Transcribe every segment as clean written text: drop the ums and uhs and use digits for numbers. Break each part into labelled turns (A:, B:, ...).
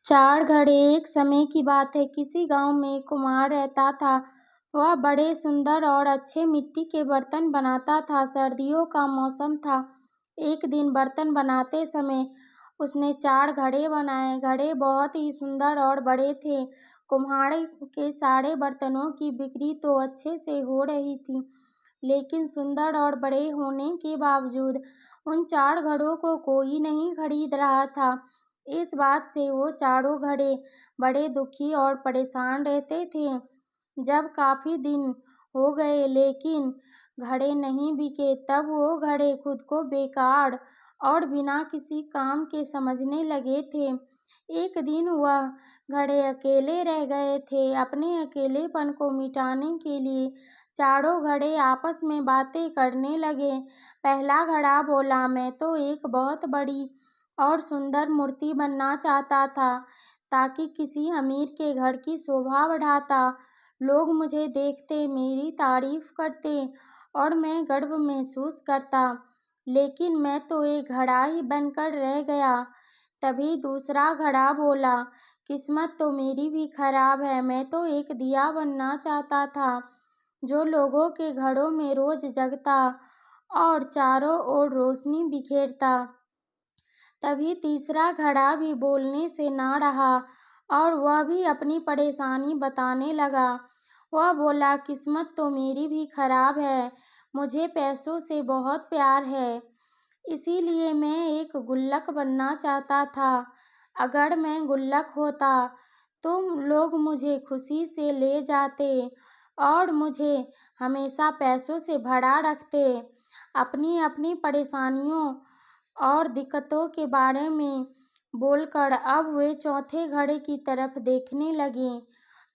A: चार घड़े। एक समय की बात है, किसी गांव में एक कुम्हार रहता था। वह बड़े सुंदर और अच्छे मिट्टी के बर्तन बनाता था। सर्दियों का मौसम था। एक दिन बर्तन बनाते समय उसने चार घड़े बनाए। घड़े बहुत ही सुंदर और बड़े थे। कुम्हार के सारे बर्तनों की बिक्री तो अच्छे से हो रही थी, लेकिन सुंदर और बड़े होने के बावजूद उन चार घड़ों को कोई नहीं खरीद रहा था। इस बात से वो चारों घड़े बड़े दुखी और परेशान रहते थे। जब काफी दिन हो गए लेकिन घड़े नहीं बिके, तब वो घड़े खुद को बेकार और बिना किसी काम के समझने लगे थे। एक दिन वह घड़े अकेले रह गए थे। अपने अकेलेपन को मिटाने के लिए चारों घड़े आपस में बातें करने लगे। पहला घड़ा बोला, मैं तो एक बहुत बड़ी और सुंदर मूर्ति बनना चाहता था, ताकि किसी अमीर के घर की शोभा बढ़ाता। लोग मुझे देखते, मेरी तारीफ करते और मैं गर्व महसूस करता। लेकिन मैं तो एक घड़ा ही बनकर रह गया। तभी दूसरा घड़ा बोला, किस्मत तो मेरी भी खराब है। मैं तो एक दिया बनना चाहता था, जो लोगों के घरों में रोज जगता और चारों ओर रोशनी बिखेरता। तभी तीसरा घड़ा भी बोलने से ना रहा और वह भी अपनी परेशानी बताने लगा। वह बोला, किस्मत तो मेरी भी खराब है। मुझे पैसों से बहुत प्यार है, इसीलिए मैं एक गुल्लक बनना चाहता था। अगर मैं गुल्लक होता तो लोग मुझे खुशी से ले जाते और मुझे हमेशा पैसों से भरा रखते। अपनी अपनी परेशानियों और दिक्कतों के बारे में बोलकर अब वे चौथे घड़े की तरफ देखने लगे।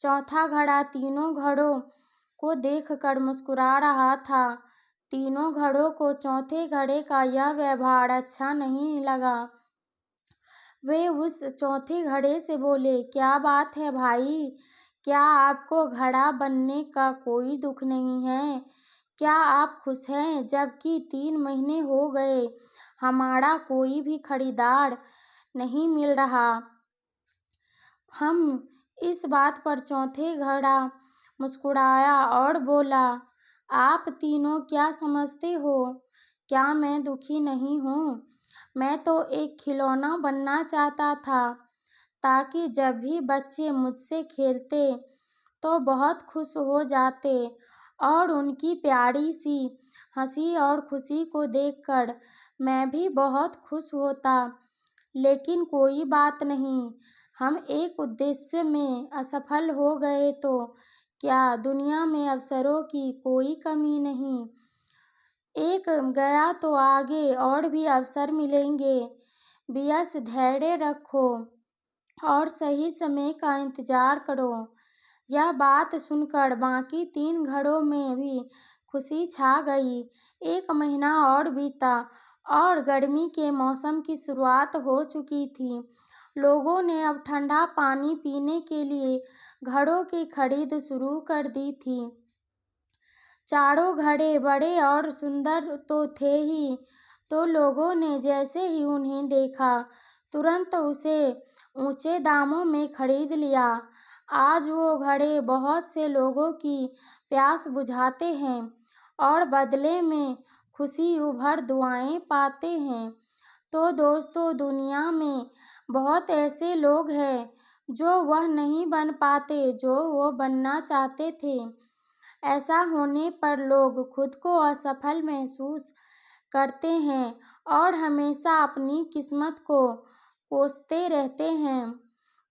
A: चौथा घड़ा तीनों घड़ों को देखकर मुस्कुरा रहा था। तीनों घड़ों को चौथे घड़े का यह व्यवहार अच्छा नहीं लगा। वे उस चौथे घड़े से बोले, क्या बात है भाई, क्या आपको घड़ा बनने का कोई दुख नहीं है? क्या आप खुश हैं? जबकि 3 महीने हो गए हमारा कोई भी खरीदार नहीं मिल रहा। हम इस बात पर चौथे घड़ा मुस्कुराया और बोला, आप तीनों क्या समझते हो? क्या मैं दुखी नहीं हूँ? मैं तो एक खिलौना बनना चाहता था, ताकि जब भी बच्चे मुझसे खेलते तो बहुत खुश हो जाते और उनकी प्यारी सी हंसी और खुशी को देखकर मैं भी बहुत खुश होता। लेकिन कोई बात नहीं, हम एक उद्देश्य में असफल हो गए तो क्या दुनिया में अवसरों की कोई कमी नहीं। एक गया तो आगे और भी अवसर मिलेंगे। बस धैर्य रखो और सही समय का इंतजार करो। यह बात सुनकर बाकी 3 घरों में भी खुशी छा गई। 1 महीना और बीता और गर्मी के मौसम की शुरुआत हो चुकी थी। लोगों ने अब ठंडा पानी पीने के लिए घड़ों की खरीद शुरू कर दी थी। चारों घड़े बड़े और सुंदर तो थे ही, तो लोगों ने जैसे ही उन्हें देखा तुरंत उसे ऊंचे दामों में खरीद लिया। आज वो घड़े बहुत से लोगों की प्यास बुझाते हैं और बदले में खुशी भर दुआएं पाते हैं। तो दोस्तों, दुनिया में बहुत ऐसे लोग हैं जो वह नहीं बन पाते जो वो बनना चाहते थे। ऐसा होने पर लोग खुद को असफल महसूस करते हैं और हमेशा अपनी किस्मत को कोसते रहते हैं।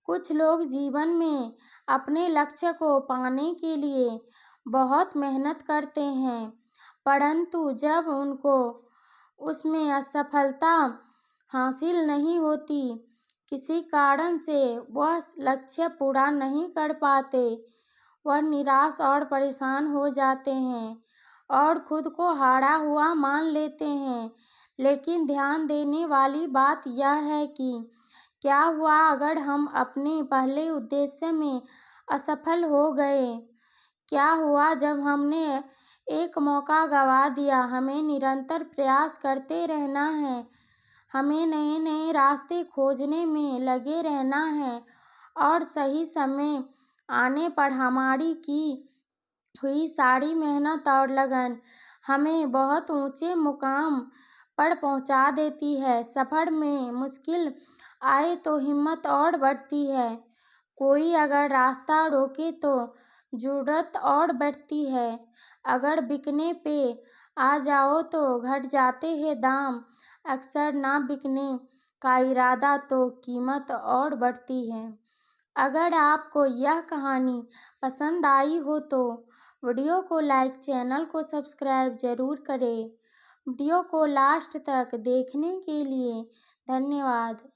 A: कुछ लोग जीवन में अपने लक्ष्य को पाने के लिए बहुत मेहनत करते हैं, परंतु जब उनको उसमें असफलता हासिल नहीं होती, किसी कारण से वह लक्ष्य पूरा नहीं कर पाते, वह निराश और परेशान हो जाते हैं और खुद को हारा हुआ मान लेते हैं। लेकिन ध्यान देने वाली बात यह है कि क्या हुआ अगर हम अपने पहले उद्देश्य में असफल हो गए? क्या हुआ जब हमने एक मौका गंवा दिया? हमें निरंतर प्रयास करते रहना है। हमें नए नए रास्ते खोजने में लगे रहना है और सही समय आने पर हमारी की हुई सारी मेहनत और लगन हमें बहुत ऊंचे मुकाम पर पहुंचा देती है। सफर में मुश्किल आए तो हिम्मत और बढ़ती है। कोई अगर रास्ता रोके तो जुर्रत और बढ़ती है। अगर बिकने पे आ जाओ तो घट जाते हैं दाम। अक्सर ना बिकने का इरादा तो कीमत और बढ़ती है। अगर आपको यह कहानी पसंद आई हो तो वीडियो को लाइक, चैनल को सब्सक्राइब जरूर करें। वीडियो को लास्ट तक देखने के लिए धन्यवाद।